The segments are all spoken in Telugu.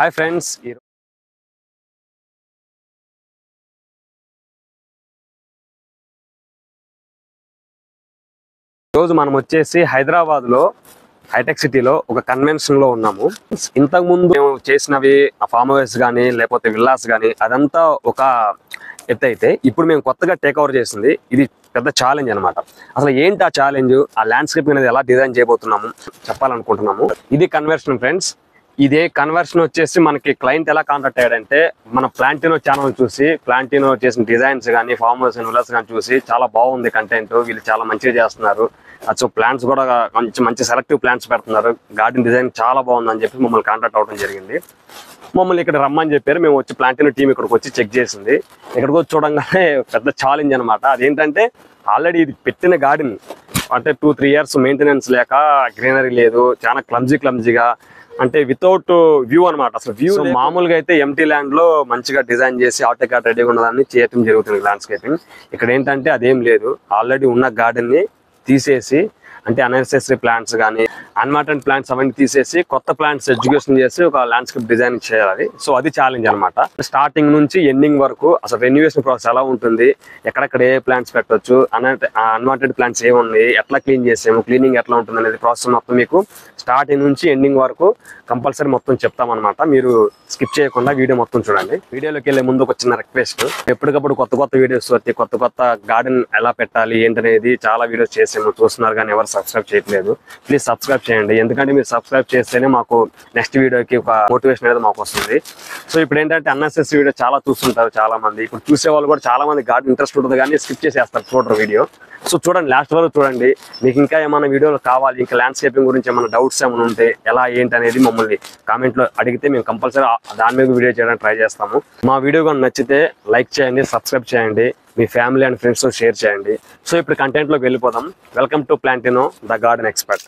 హాయ్ ఫ్రెండ్స్, ఈరోజు మనం వచ్చేసి హైదరాబాద్లో హైటెక్ సిటీలో ఒక కన్వెన్షన్లో ఉన్నాము. ఇంతకుముందు మేము చేసినవి ఫామ్ హౌస్ కానీ లేకపోతే విల్లాస్ కానీ అదంతా ఒక ఎత్తు అయితే ఇప్పుడు మేము కొత్తగా టేక్ ఓవర్ చేసింది ఇది పెద్ద ఛాలెంజ్ అనమాట. అసలు ఏంటి ఆ ఛాలెంజ్, ఆ ల్యాండ్స్కేప్ అనేది ఎలా డిజైన్ చేయబోతున్నాము చెప్పాలనుకుంటున్నాము. ఇది కన్వర్షన్ ఫ్రెండ్స్. ఇదే కన్వర్షన్ వచ్చేసి మనకి క్లయింట్ ఎలా కాంటాక్ట్ అయ్యాడంటే మన ప్లాంటినో ఛానల్ చూసి, ప్లాంటినో చేసిన డిజైన్స్ కానీ ఫామ్ హౌస్ విల్లాస్ కానీ చూసి చాలా బాగుంది కంటెంట్, వీళ్ళు చాలా మంచిగా చేస్తున్నారు, సో ప్లాంట్స్ కూడా మంచి సెలెక్టివ్ ప్లాంట్స్ పెడుతున్నారు, గార్డెన్ డిజైన్ చాలా బాగుందని చెప్పి మమ్మల్ని కాంటాక్ట్ అవ్వడం జరిగింది. మమ్మల్ని ఇక్కడ రమ్మని చెప్పారు. మేము వచ్చి ప్లాంటినో టీం ఇక్కడికి వచ్చి చెక్ చేసింది. ఇక్కడికి వచ్చి చూడంగానే పెద్ద ఛాలెంజ్ అనమాట. అదేంటంటే ఆల్రెడీ ఇది పెట్టిన గార్డెన్ అంటే 2-3 years మెయింటెనెన్స్ లేక గ్రీనరీ లేదు, చాలా క్లమ్జీగా అంటే వితౌట్ వ్యూ అనమాట. అసలు వ్యూ మామూలుగా అయితే ఎంటీ ల్యాండ్ లో మంచిగా డిజైన్ చేసి ఆటోకాట్ రెడీగా ఉన్నదాన్ని చేయటం జరుగుతుంది ల్యాండ్స్కేపింగ్. ఇక్కడ ఏంటంటే అదేం లేదు, ఆల్రెడీ ఉన్న గార్డెన్ ని తీసేసి అంటే అన్నెసెసరీ ప్లాంట్స్ కానీ అన్వాంటెడ్ ప్లాంట్స్ అవన్నీ తీసేసి కొత్త ప్లాంట్స్ ఎడ్యుకేషన్ చేసి ఒక ల్యాండ్స్కేప్ డిజైన్ చేయాలి. సో అది ఛాలెంజ్ అనమాట. స్టార్టింగ్ నుంచి ఎండింగ్ వరకు అసలు రెన్యువేషన్ ప్రాసెస్ ఎలా ఉంటుంది, ఎక్కడెక్కడ ఏ ప్లాంట్స్ పెట్టవచ్చు, అన్వాంటెడ్ ప్లాంట్స్ ఏమున్నాయి, ఎట్లా క్లీన్ చేసాము, క్లీనింగ్ ఎట్లా ఉంటుంది అనేది ప్రాసెస్ మొత్తం మీకు స్టార్టింగ్ నుంచి ఎండింగ్ వరకు కంపల్సరీ మొత్తం చెప్తామన్నమాట. మీరు స్కిప్ చేయకుండా వీడియో మొత్తం చూడండి. వీడియోలోకి వెళ్ళే ముందు ఒక చిన్న రిక్వెస్ట్, ఎప్పటికప్పుడు కొత్త వీడియోస్ వచ్చి కొత్త గార్డెన్ ఎలా పెట్టాలి ఏంటనేది చాలా వీడియోస్ చేసాము, చూస్తున్నారు కానీ ఎవరు సబ్స్క్రైబ్ చేయట్లేదు. ప్లీజ్ సబ్స్క్రైబ్ చేయండి, ఎందుకంటే మీరు సబ్స్క్రైబ్ చేస్తేనే మాకు నెక్స్ట్ వీడియోకి ఒక మోటివేషన్ అనేది మాకు వస్తుంది. సో ఇప్పుడు ఏంటంటే అన్నెసెసరీ వీడియో చాలా చూస్తుంటారు చాలా మంది, ఇప్పుడు చూసే వాళ్ళు కూడా చాలా మంది గార్డెన్ ఇంట్రెస్ట్ ఉంటుంది కానీ స్కిప్ చేసేస్తారు, చూడరు వీడియో. సో చూడండి, లాస్ట్ వరకు చూడండి. మీకు ఇంకా ఏమైనా వీడియోలు కావాలి, ఇంకా ల్యాండ్స్కేపింగ్ గురించి ఏమైనా డౌట్స్ ఏమైనా ఉంటే ఎలా ఏంటి అనేది మమ్మల్ని కామెంట్లో అడిగితే మేము కంపల్సరీ దాని మీద వీడియో చేయడానికి ట్రై చేస్తాము. మా వీడియో కానీ నచ్చితే లైక్ చేయండి, సబ్స్క్రైబ్ చేయండి, మీ ఫ్యామిలీ అండ్ ఫ్రెండ్స్తో షేర్ చేయండి. సో ఇప్పుడు కంటెంట్లోకి వెళ్ళిపోదాం. Welcome to Plantino the garden expert.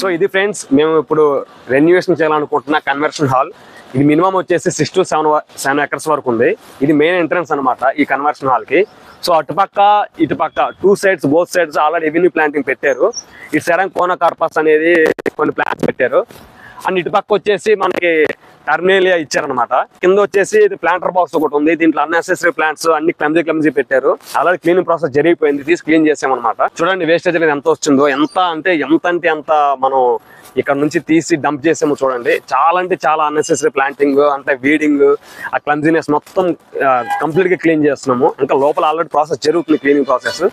So ఇది ఫ్రెండ్స్, మేము ఇప్పుడు రెన్యువేషన్ చేయాలనుకుంటున్న కన్వర్షన్ హాల్. ఇది మినిమం వచ్చేసి 6 to 7 acres వరకు ఉంది. ఇది మెయిన్ ఎంట్రన్స్ అనమాట ఈ కన్వర్షన్ హాల్ కి. సో అటుపక్క ఇటుపక్క both sides already avenue planting పెట్టారు. ఇటు సైడ్ కోనా కార్పస్ అనేది కొన్ని ప్లాంట్స్ పెట్టారు. అండ్ ఇటుపక్క వచ్చేసి మనకి టర్మినేలియా ఇచ్చారనమాట. కింద వచ్చేసి ఇది ప్లాంటర్ బాక్స్ ఒకటి ఉంది, దీంట్లో అన్నెసెసరీ ప్లాంట్స్ అన్ని క్లమ్జీ పెట్టారు. అలాగే క్లీనింగ్ ప్రాసెస్ జరిగిపోయింది, తీసి క్లీన్ చేసామన్నమాట. చూడండి వేస్టేజ్ అనేది ఎంత వచ్చిందో, ఎంత మనం ఇక్కడ నుంచి తీసి డంప్ చేసాము. చూడండి అంటే చాలా అన్నెసెసరీ ప్లాంటింగ్ అంటే వీడింగ్, ఆ క్లమ్జీనెస్ మొత్తం కంప్లీట్ గా క్లీన్ చేస్తున్నాము. ఇంకా లోపల ఆల్రెడీ ప్రాసెస్ జరుగుతుంది, క్లీనింగ్ ప్రాసెస్.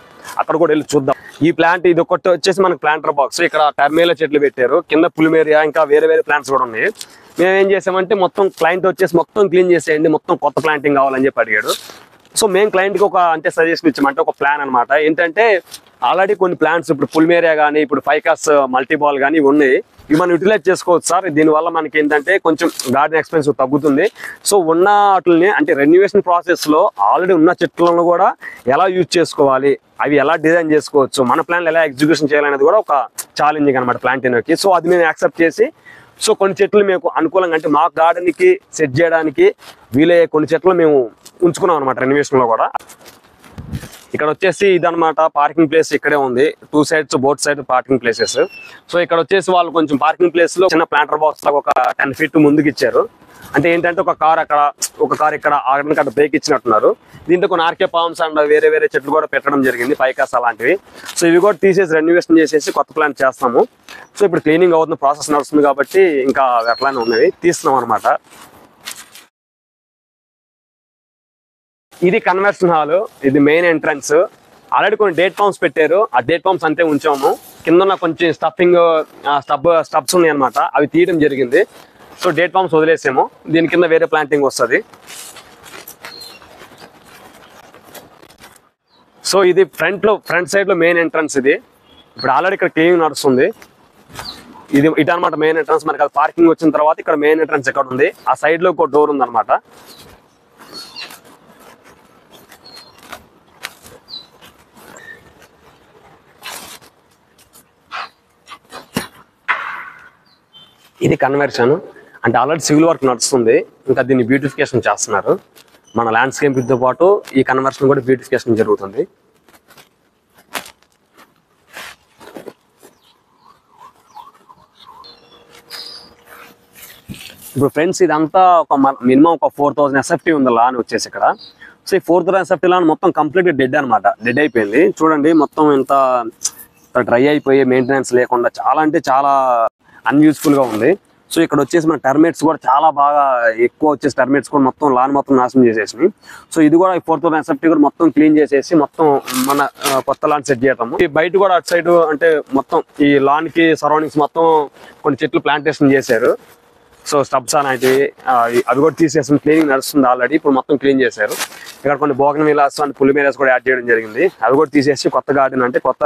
అక్కడ కూడా వెళ్ళి చూద్దాం. ఈ ప్లాంట్ ఇది ఒకటి వచ్చేసి మనకి ప్లాంటర్ బాక్స్. ఇక్కడ టర్మేలా చెట్లు పెట్టారు, కింద పులిమేరియా, ఇంకా వేరే ప్లాంట్స్ కూడా ఉన్నాయి. మేము ఏం చేసామంటే మొత్తం క్లయింట్ వచ్చేసి మొత్తం క్లీన్ చేసేయండి, మొత్తం కొత్త ప్లాంటింగ్ కావాలని చెప్పి అడిగాడు. సో మేము క్లయింట్కి ఒక సజెషన్ ఇచ్చామంటే ఒక ప్లాన్ అనమాట. ఏంటంటే ఆల్రెడీ కొన్ని ప్లాంట్స్ ఇప్పుడు పుల్మేరియా కానీ ఇప్పుడు ఫైకాస్ మల్టీబాల్ కానీ ఉన్నాయి, ఇవి మనం యూటిలైజ్ చేసుకోవచ్చు సార్. దీనివల్ల మనకి ఏంటంటే కొంచెం గార్డెన్ ఎక్స్పెన్సివ్ తగ్గుతుంది. సో ఉన్న వాటిని అంటే రెన్యువేషన్ ప్రాసెస్లో ఆల్రెడీ ఉన్న చెట్లను కూడా ఎలా యూజ్ చేసుకోవాలి, అవి ఎలా డిజైన్ చేసుకోవచ్చు, మన ప్లాన్లు ఎలా ఎగ్జిక్యూషన్ చేయాలనేది కూడా ఒక ఛాలెంజింగ్ అనమాట ప్లాంటినోకి. సో అది మేము యాక్సెప్ట్ చేసి సో కొన్ని చెట్లు మేము అనుకూలంగా అంటే మా గార్డెన్కి సెట్ చేయడానికి వీలయ్యే కొన్ని చెట్లు మేము ఉంచుకున్నాం అనమాట రెన్యువేషన్లో కూడా. ఇక్కడ వచ్చేసి ఇదనమాట పార్కింగ్ ప్లేస్ ఇక్కడే ఉంది, 2 sides both side parking places. So ఇక్కడ వచ్చేసి వాళ్ళు కొంచెం పార్కింగ్ ప్లేస్ లో చిన్న ప్లాంటర్ బాక్స్ లాగా ఒక 10 feet ముందుకు ఇచ్చారు. అంటే ఏంటంటే ఒక కార్ అక్కడ, ఒక కార్ ఇక్కడ ఆగడానికి అక్కడ బ్రేక్ ఇచ్చినట్టున్నారు. దీంతో కొన్ని ఆర్కే పామ్స్ అండ్ వేరే చెట్లు కూడా పెట్టడం జరిగింది, పైకాస్ అలాంటివి. సో ఇవి కూడా తీసేసి రెన్యువేషన్ చేసేసి కొత్త ప్లాంట్ చేస్తాము. సో ఇప్పుడు క్లీనింగ్ అవుతుంది, ప్రాసెస్ నడుస్తుంది కాబట్టి ఇంకా అట్లానే ఉన్నవి తీస్తున్నాం అనమాట. ఇది కన్వర్షన్ హాల్, ఇది మెయిన్ ఎంట్రన్స్. ఆల్రెడీ కొన్ని డేట్ పామ్స్ పెట్టారు, ఆ డేట్ పామ్స్ అంతే ఉంచాము. కింద కొంచెం స్టబ్స్ ఉన్నాయి అనమాట, అవి తీయడం జరిగింది. సో డేట్ పామ్స్ వదిలేసాము, దీని కింద వేరే ప్లాంటింగ్ వస్తుంది. సో ఇది ఫ్రంట్ సైడ్ లో మెయిన్ ఎంట్రన్స్. ఇది ఇప్పుడు ఆల్రెడీ ఇక్కడ క్లీనింగ్ నడుస్తుంది. ఇది ఇటు అనమాట మెయిన్ ఎంట్రన్స్. మనకి అది పార్కింగ్ వచ్చిన తర్వాత ఇక్కడ మెయిన్ ఎంట్రన్స్ ఎక్కడ ఉంది, ఆ సైడ్ లో ఒక డోర్ ఉంది అనమాట. ఇది కన్వర్షన్ అంటే ఆల్రెడీ సివిల్ వర్క్ నడుస్తుంది, ఇంకా దీన్ని బ్యూటిఫికేషన్ చేస్తున్నారు. మన ల్యాండ్స్కేపింగ్తో పాటు ఈ కన్వర్షన్ కూడా బ్యూటిఫికేషన్ జరుగుతుంది. ఇప్పుడు ఫ్రెండ్స్ ఇదంతా ఒక మినిమం ఒక 4000 SFT ఉంది లాన్ వచ్చేసి ఇక్కడ. సో ఈ 4000 SFT లాన్ మొత్తం కంప్లీట్గా డెడ్ అనమాట, డెడ్ అయిపోయింది. చూడండి మొత్తం ఇంత డ్రై అయిపోయి మెయింటెనెన్స్ లేకుండా చాలా అంటే చాలా అన్యూస్ఫుల్గా ఉంది. సో ఇక్కడ వచ్చేసి మన టర్మేట్స్ కూడా చాలా బాగా ఎక్కువ వచ్చేసి టర్మేట్స్ కూడా మొత్తం లాన్ మొత్తం నాశనం చేసేసి. సో ఇది కూడా 4000 SFT కూడా మొత్తం క్లీన్ చేసేసి మొత్తం మన కొత్త లాన్ సెట్ చేయటము. ఈ బయట కూడా అటు సైడ్ అంటే మొత్తం ఈ లాన్ కి సరౌండింగ్స్ మొత్తం కొన్ని చెట్లు ప్లాంటేషన్ చేశారు. సో స్టబ్స్ అనేవి అవి కూడా తీసేసి క్లీనింగ్ నడుస్తుంది ఆల్రెడీ. ఇప్పుడు మొత్తం క్లీన్ చేశారు. ఇక్కడ కొన్ని బోగన్ విలాస్ అండ్ పులిమేరాస్ కూడా యాడ్ చేయడం జరిగింది. అవి కూడా తీసేసి కొత్త గార్డెన్ అంటే కొత్త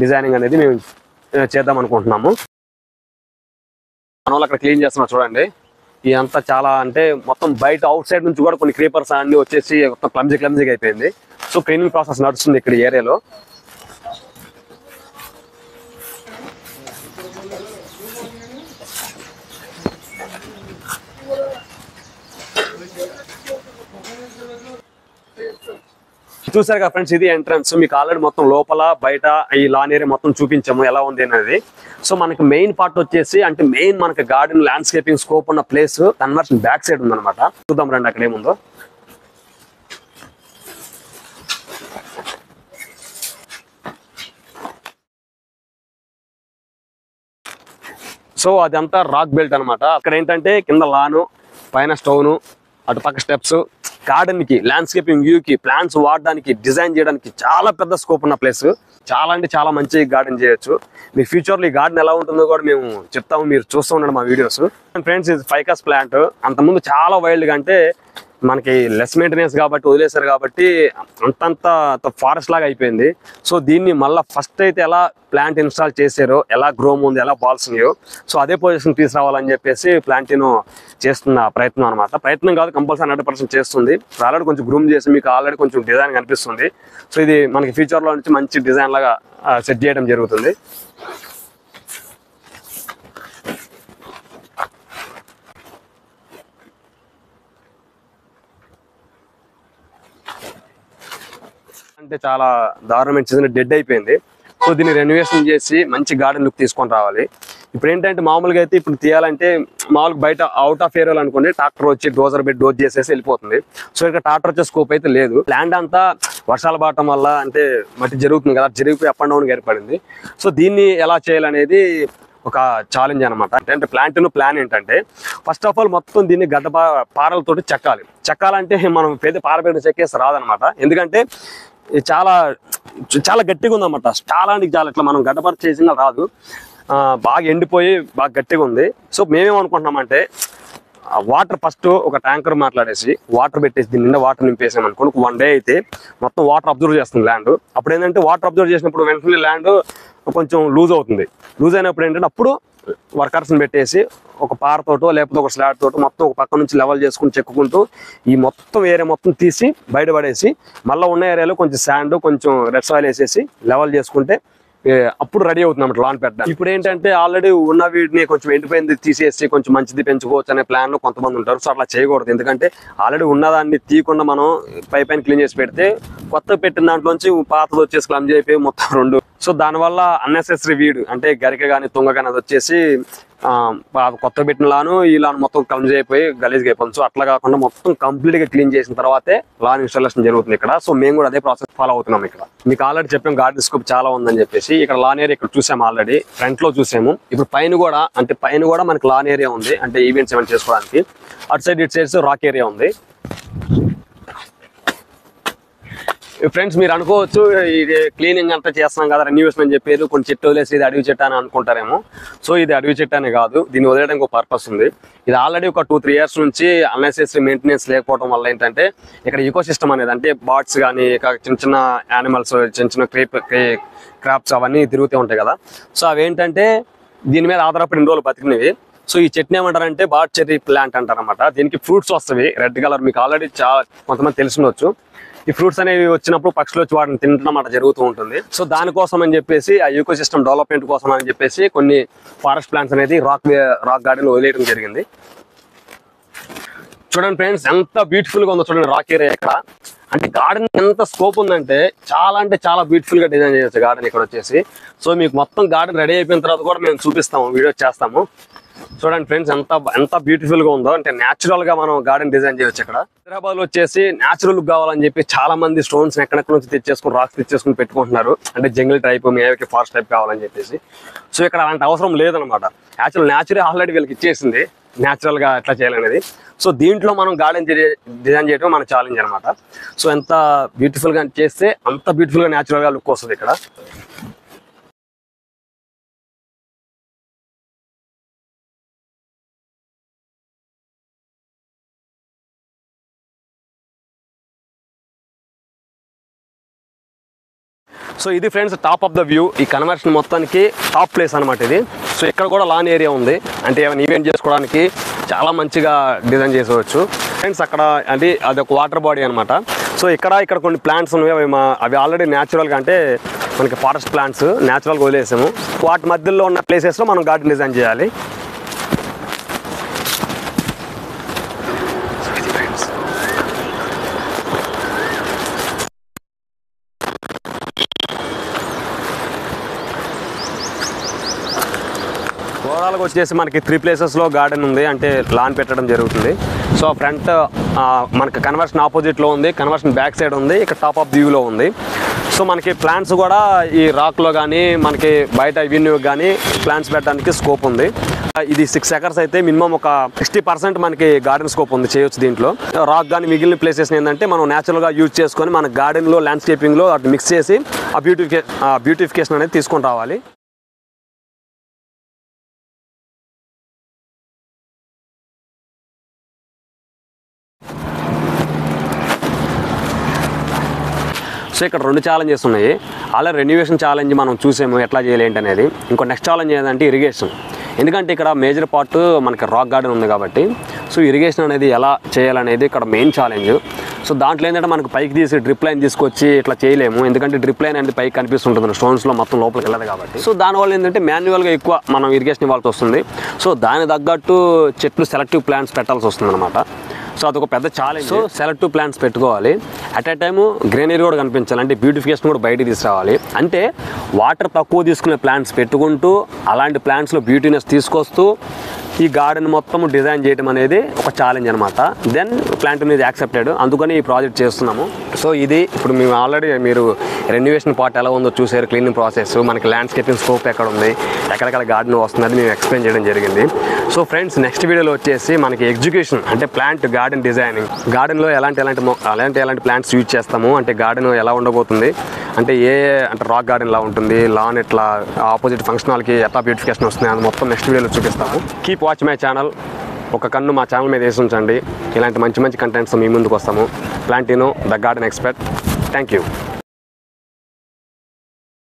డిజైనింగ్ అనేది మేము చేద్దాం అనుకుంటున్నాము. మన వాళ్ళు అక్కడ క్లీన్ చేస్తున్నారు చూడండి. ఇదంతా చాలా అంటే మొత్తం బయట అవుట్ సైడ్ నుంచి కూడా కొన్ని క్రీపర్స్ అన్ని వచ్చేసి మొత్తం క్లమ్జీగా అయిపోయింది. సో క్లీనింగ్ ప్రాసెస్ నడుస్తుంది ఇక్కడ ఏరియాలో. చూసారు కదా ఫ్రెండ్స్, ఇది ఎంట్రన్స్. మీకు ఆల్రెడీ మొత్తం లోపల బయట ఈ లాన్ ఏరియా మొత్తం చూపించాము ఎలా ఉంది అనేది. సో మనకి మెయిన్ పార్ట్ వచ్చేసి అంటే మెయిన్ మనకి గార్డెన్ ల్యాండ్స్కేపింగ్ స్కోప్ ఉన్న ప్లేస్ కన్వర్షన్ బ్యాక్ సైడ్ ఉందన్నమాట. చూద్దాం రండి అక్కడ ఏముందో. సో అదంతా రాక్ బెల్ట్ అనమాట. అక్కడ ఏంటంటే కింద లాను, పైన స్టోను, అటు పక్క స్టెప్స్, గార్డెన్ కి ల్యాండ్స్కేపింగ్ వ్యూ కి ప్లాంట్స్ వాడడానికి డిజైన్ చేయడానికి చాలా పెద్ద స్కోప్ ఉన్న ప్లేస్. చాలా అంటే చాలా మంచి గార్డెన్ చేయొచ్చు. మీ ఫ్యూచర్ లో ఈ గార్డెన్ ఎలా ఉంటుందో కూడా మేము చెప్తాము, మీరు చూస్తూ ఉండండి మా వీడియోస్. ఫ్రెండ్స్ ఇది ఫైకస్ ప్లాంట్. అంతకుముందు చాలా వైల్డ్ గా అంటే మనకి లెస్ మెయింటెనెన్స్ కాబట్టి వదిలేశారు కాబట్టి అంతంత ఫారెస్ట్ లాగా అయిపోయింది. సో దీన్ని మళ్ళీ ఫస్ట్ అయితే ఎలా ప్లాంట్ ఇన్స్టాల్ చేశారో, ఎలా గ్రోమ్ ఉంది, ఎలా బాల్స్ ఉన్నాయో, సో అదే పొజిషన్ తీసుకురావాలని చెప్పేసి ప్లాంట్ను చేస్తున్న ప్రయత్నం అనమాట. ప్రయత్నం కాదు, కంపల్సరీ 100% చేస్తుంది. ఆల్రెడీ కొంచెం గ్రూమ్ చేసి మీకు ఆల్రెడీ కొంచెం డిజైన్ కనిపిస్తుంది. సో ఇది మనకి ఫ్యూచర్లో నుంచి మంచి డిజైన్ లాగా సెట్ చేయడం జరుగుతుంది. అంటే చాలా దారుణమైన సీజన్ డెడ్ అయిపోయింది. సో దీన్ని రెనోవేషన్ చేసి మంచి గార్డెన్ లుక్ తీసుకొని రావాలి. ఇప్పుడు ఏంటంటే మామూలుగా అయితే ఇప్పుడు తీయాలంటే మామూలుగా బయట అవుట్ ఆఫ్ ఏరియాలో అనుకోండి ట్రాక్టర్ వచ్చి డోజర్ పెట్టి డోజ్ చేసేసి వెళ్ళిపోతుంది. సో ఇక్కడ ట్రాక్టర్ వచ్చే స్కోప్ అయితే లేదు. ల్యాండ్ అంతా వర్షాలు పడటం వల్ల అంటే మట్టి జరుగుతుంది కదా, జరిగిపోయి అప్ అండ్ డౌన్ ఏర్పడింది. సో దీన్ని ఎలా చేయాలనేది ఒక ఛాలెంజ్ అనమాట. అంటే ప్లాన్ ఏంటంటే ఫస్ట్ ఆఫ్ ఆల్ మొత్తం దీన్ని గడ్డ పారలతోటి చెక్కాలంటే మనం పెద్ద పారబెట్టి చెక్కేసి రాదనమాట. ఎందుకంటే చాలా చాలా గట్టిగా ఉందన్నమాట. చాలా అంటే చాలా ఇట్లా మనం గడ్డపార చేసిన రాదు, బాగా ఎండిపోయి బాగా గట్టిగా ఉంది. సో మేమేమనుకుంటున్నామంటే వాటర్ ఫస్ట్ ఒక ట్యాంకర్ మాట్లాడేసి వాటర్ పెట్టేసి దీని నిండా వాటర్ నింపేసాం అనుకోండి. 1 డే అయితే మొత్తం వాటర్ అబ్జర్వ్ చేస్తుంది ల్యాండ్. అప్పుడు ఏంటంటే వాటర్ అబ్జర్వ్ చేసినప్పుడు వెంటనే ల్యాండ్ కొంచెం లూజ్ అవుతుంది. లూజ్ అయినప్పుడు ఏంటంటే అప్పుడు వర్కర్స్ని పెట్టేసి ఒక పారతోటో లేకపోతే ఒక స్లాడ్ తోటో మొత్తం ఒక పక్క నుంచి లెవెల్ చేసుకుని చెక్కుకుంటూ ఈ మొత్తం ఏరియా మొత్తం తీసి బయటపడేసి మళ్ళీ ఉన్న ఏరియాలో కొంచెం శాండ్ కొంచెం రెడ్ సాయిల్ వేసేసి లెవెల్ చేసుకుంటే అప్పుడు రెడీ అవుతుంది అన్నమాట లాన్ పెట్టడం. ఇప్పుడు ఏంటంటే ఆల్రెడీ ఉన్న వీటిని కొంచెం ఎండిపోయింది తీసేసి కొంచెం మంచిది పెంచుకోవచ్చు అనే ప్లాన్ లో కొంతమంది ఉంటారు. సో అట్లా చేయకూడదు. ఎందుకంటే ఆల్రెడీ ఉన్నదాన్ని తీయకుండా మనం పైన క్లీన్ చేసి పెడితే కొత్త పెట్టిన దాంట్లోంచి పాతది వచ్చేసి క్లమ్జీ అయిపోయి మొత్తం 2. సో దానివల్ల అన్నెసెసరీ వీడ్ అంటే గరిక కానీ తుంగ కానీ అది వచ్చేసి కొత్త పెట్టిన లాను ఈ లాన్ మొత్తం క్లమ్జీ అయిపోయి గలీజ్గా అయిపోతుంది. సో అట్లా కాకుండా మొత్తం కంప్లీట్ గా క్లీన్ చేసిన తర్వాతే లాన్ ఇన్స్టాలేషన్ జరుగుతుంది ఇక్కడ. సో మేము కూడా అదే ప్రాసెస్ ఫాలో అవుతున్నాం. ఇక్కడ మీకు ఆల్రెడీ చెప్పాం గార్డెన్ స్కోప్ చాలా ఉందని చెప్పేసి. ఇక్కడ లాన్ ఏరియా ఇక్కడ చూసాము, ఆల్రెడీ ఫ్రంట్ లో చూసాము. ఇప్పుడు పైన కూడా మనకి లాన్ ఏరియా ఉంది, అంటే ఈవెంట్స్ ఏమైనా చేసుకోవడానికి. అటు సైడ్ ఇటు సైడ్స్ రాక్ ఏరియా ఉంది. ఫ్రెండ్స్ మీరు అనుకోవచ్చు ఇది క్లీనింగ్ అంతా చేస్తున్నాం కదా రెన్యూవేషన్ అని చెప్పేది కొన్ని చెట్టు వదిలేసి ఇది అడవి చెట్టు అని అనుకుంటారేమో. సో ఇది అడవి చెట్టు అనే కాదు, దీన్ని వదిలేయడానికి ఒక పర్పస్ ఉంది. ఇది ఆల్రెడీ ఒక 2-3 ఇయర్స్ నుంచి అన్నెసెసరీ మెయింటెనెన్స్ లేకపోవడం వల్ల ఏంటంటే ఇక్కడ ఈకో సిస్టమ్ అనేది అంటే బర్డ్స్ కానీ చిన్న చిన్న యానిమల్స్ చిన్న క్రాప్స్ అవన్నీ తిరుగుతూ ఉంటాయి కదా. సో అవేంటంటే దీని మీద ఆధారపడి 2 రోజులు బతికినవి. సో ఈ చెట్ని ఏమంటారంటే బాట్ చెర్రీ ప్లాంట్ అంటారనమాట. దీనికి ఫ్రూట్స్ వస్తాయి రెడ్ కలర్, మీకు ఆల్రెడీ చాలా కొంతమంది తెలిసినవచ్చు. ఈ ఫ్రూట్స్ అనేవి వచ్చినప్పుడు పక్షులు వచ్చి వాటిని తినడం అట్లా జరుగుతూ ఉంటుంది. సో దానికోసం అని చెప్పేసి ఆ ఈకో సిస్టమ్ డెవలప్మెంట్ కోసం అని చెప్పేసి కొన్ని ఫారెస్ట్ ప్లాంట్స్ అనేది రాక్ గార్డెన్ వదిలేయడం జరిగింది. చూడండి ఫ్రెండ్స్ ఎంత బ్యూటిఫుల్ గా ఉందో చూడండి రాక్ ఏరియా. ఇక్కడ అంటే గార్డెన్ ఎంత స్కోప్ ఉందంటే చాలా బ్యూటిఫుల్ గా డిజైన్ చేయొచ్చు గార్డెన్ ఇక్కడ వచ్చేసి. సో మీకు మొత్తం గార్డెన్ రెడీ అయిపోయిన తర్వాత కూడా మేము చూపిస్తాము, వీడియో చేస్తాము. చూడండి ఫ్రెండ్స్ ఎంత బ్యూటిఫుల్ గా ఉందో. అంటే న్యాచురల్ గా మనం గార్డెన్ డిజైన్ చేయొచ్చు. ఇక్కడ హైదరాబాద్ లో వచ్చేసి న్యాచురల్ లుక్ కావాలని చెప్పి చాలా మంది స్టోన్స్ ఎక్కడెక్కడ నుంచి తెచ్చేసుకుని రాక్స్ తెచ్చేసుకుని పెట్టుకుంటున్నారు. అంటే జంగిల్ టైప్ మేవకి ఫారెస్ట్ టైప్ కావాలని చెప్పేసి. సో ఇక్కడ అలాంటి అవసరం లేదనమాట. న్యాచురల్ ఆల్రెడీ వీళ్ళకి ఇచ్చేసింది న్యాచురల్ గా ఎట్లా చేయాలనేది. సో దీంట్లో మనం గార్డెన్ డిజైన్ చేయడం మన ఛాలెంజ్ అనమాట. సో ఎంత బ్యూటిఫుల్ గా చేస్తే అంత బ్యూటిఫుల్ గా న్యాచురల్ గా లుక్ వస్తుంది ఇక్కడ. సో ఇది friends top of the view. ఈ కన్వర్షన్ మొత్తానికి టాప్ ప్లేస్ అనమాట ఇది. సో ఇక్కడ కూడా లాన్ ఏరియా ఉంది. అంటే ఏమైనా ఈవెంట్ చేసుకోవడానికి చాలా మంచిగా డిజైన్ చేసుకోవచ్చు ఫ్రెండ్స్. అక్కడ అంటే అది ఒక వాటర్ బాడీ అనమాట. సో ఇక్కడ కొన్ని ప్లాంట్స్ ఉన్నాయి. అవి ఆల్రెడీ న్యాచురల్గా అంటే మనకి ఫారెస్ట్ ప్లాంట్స్ న్యాచురల్గా వదిలేసాము. వాటి మధ్యలో ఉన్న ప్లేసెస్లో మనం గార్డెన్ డిజైన్ చేయాలి. ఓవరాల్గా వచ్చేసి మనకి 3 ప్లేసెస్లో గార్డెన్ ఉంది. అంటే లాన్ పెట్టడం జరుగుతుంది. సో ఫ్రంట్ మనకి కన్వర్షన్ ఆపోజిట్లో ఉంది, కన్వర్షన్ బ్యాక్ సైడ్ ఉంది, ఇక్కడ టాప్ ఆఫ్ వ్యూలో ఉంది. సో మనకి ప్లాంట్స్ కూడా ఈ రాక్లో కానీ మనకి బయట ఇవన్నీ కానీ ప్లాంట్స్ పెట్టడానికి స్కోప్ ఉంది. ఇది 6 acres అయితే మినిమం ఒక 60% మనకి గార్డెన్ స్కోప్ ఉంది, చేయొచ్చు దీంట్లో. రాక్ కానీ మిగిలిన ప్లేసెస్ ఏంటంటే మనం న్యాచురల్గా యూజ్ చేసుకొని మన గార్డెన్లో ల్యాండ్స్కేపింగ్లో అటు మిక్స్ చేసి ఆ బ్యూటిఫికేషన్ అనేది తీసుకొని రావాలి. సో ఇక్కడ 2 ఛాలెంజెస్ ఉన్నాయి. అలా రెన్యువేషన్ ఛాలెంజ్ మనం చూసాము ఎట్లా చేయాలి ఏంటి అనేది. ఇంకో నెక్స్ట్ ఛాలెంజ్ ఏంటంటే ఇరిగేషన్. ఎందుకంటే ఇక్కడ మేజర్ పార్ట్ మనకి రాక్ గార్డెన్ ఉంది కాబట్టి సో ఇరిగేషన్ అనేది ఎలా చేయాలనేది ఇక్కడ మెయిన్ ఛాలెంజ్. సో దాంట్లో ఏంటంటే మనకు పైకి తీసి డ్రిప్ లైన్ తీసుకొచ్చి ఇట్లా చేయలేము. ఎందుకంటే డ్రిప్ లైన్ అనేది పైకి కనిపిస్తుంటుంది స్టోన్స్లో మొత్తం లోపలికి వెళ్ళదు కాబట్టి. సో దానివల్ల ఏంటంటే మాన్యువల్గా ఎక్కువ మనం ఇరిగేషన్ ఇవ్వాల్సి వస్తుంది. సో దాని తగ్గట్టు చెట్లు సెలెక్టివ్ ప్లాంట్స్ పెట్టాల్సి వస్తుంది అనమాట. సో అదొక పెద్ద ఛాలెంజ్. సో సెలెక్టివ్ ప్లాంట్స్ పెట్టుకోవాలి. అట్ ఏ టైము గ్రీనరీ కూడా కనిపించాలి. అంటే బ్యూటిఫికేషన్ కూడా బయటికి తీసుకురావాలి. అంటే వాటర్ తక్కువ తీసుకునే ప్లాంట్స్ పెట్టుకుంటూ అలాంటి ప్లాంట్స్లో బ్యూటీనెస్ తీసుకొస్తూ ఈ గార్డెన్ మొత్తం డిజైన్ చేయడం అనేది ఒక ఛాలెంజ్ అనమాట. దెన్ ప్లాంట్ అనేది యాక్సెప్టెడ్. అందుకని ఈ ప్రాజెక్ట్ చేస్తున్నాము. సో ఇది ఇప్పుడు మేము ఆల్రెడీ మీరు రెన్యువేషన్ పార్ట్ ఎలా ఉందో చూసారు. క్లీనింగ్ ప్రాసెస్, మనకి ల్యాండ్స్కేపింగ్ స్కోప్ ఎక్కడ ఉంది, ఎక్కడెక్కడ గార్డెన్ వస్తుంది అది మేము ఎక్స్ప్లెయిన్ చేయడం జరిగింది. సో ఫ్రెండ్స్ నెక్స్ట్ వీడియోలో వచ్చేసి మనకి ఎగ్జిక్యూషన్ అంటే ప్లాంట్ గార్డెన్ డిజైనింగ్, గార్డెన్లో ఎలాంటి ప్లాంట్స్ యూజ్ చేస్తాము, అంటే గార్డెన్ ఎలా ఉండబోతుంది, అంటే అంటే రాక్ గార్డెన్ ఎలా ఉంటుంది, లాన్ ఎట్లా ఆపోజిట్ ఫంక్షన్ హాల్కి ఎట్లా బ్యూటిఫికేషన్ వస్తుంది అది మొత్తం నెక్స్ట్ వీడియోలో చూపిస్తాము. Keep watch my channel. ఒక కన్ను మా ఛానల్ మీద వేసి ఉంచండి. ఇలాంటి మంచి కంటెంట్స్ మీ ముందుకు వస్తాము. Plantino the garden expert. Thank you.